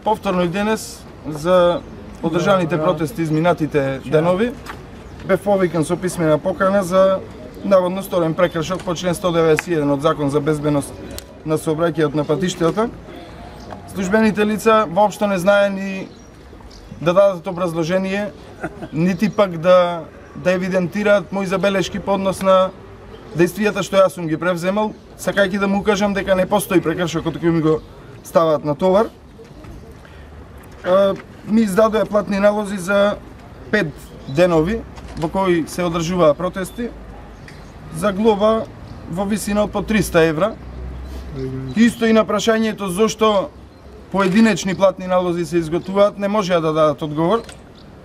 повторно и денес за одржаните протести изминатите денови бев повикан со писмена покана за наводно сторен прекршок по член 191 од Закон за безбедност на сообраќајот на патиштата. Службените лица воопшто не знае ни да дадат образложение, нити пак да евидентираат мои забелешки по однос на действијата што јас сум ги превземал, сакајќи да му кажам дека не постои прекршокот кој ми го ставаат на товар. Ми издадоа платни налози за 5 денови во кои се одржуваа протести за глоба во висина од по 300 евра. Исто и на прашањето зошто поединечни платни налози се изготвуваат, не можеа да дадат одговор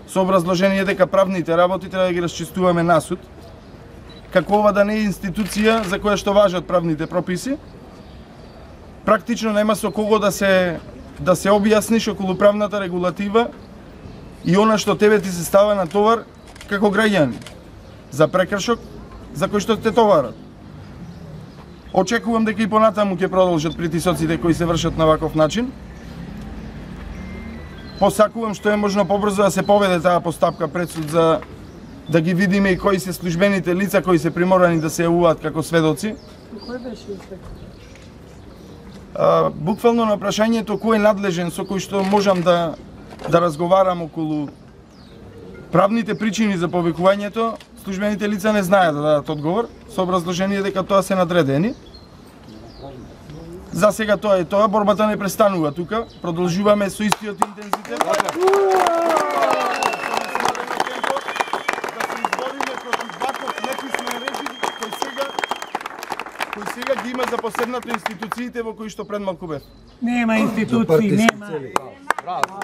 со образложение дека правните работи треба да ги расчистуваме на суд, како ова да не е институција за која што важат правните прописи. Практично нема со кого да се објасниш околу правната регулатива и она што тебе ти се става на товар како граѓани за прекршок за кој што те товарат. Очекувам дека и понатаму ќе продолжат притисоците кои се вршат на ваков начин. Посакувам што е можно побрзо да се поведе таа постапка пред суд за да ги видиме и кои се службените лица кои се приморани да се јавуваат како сведоци. Кој беше инспектор? Буквално на прашањето кој е надлежен со кој што можам да разговарам околу правните причини за повикувањето, службените лица не знаат да дадат одговор со образложение дека тоа се надредени. За сега тоа е тоа, борбата не престанува тука, продолжуваме со истиот интензитет. Да се избориме против ваков неписмен режим кој сега ги има за посебнато институциите во кои што пред малку бев. Нема институции, нема. Браво.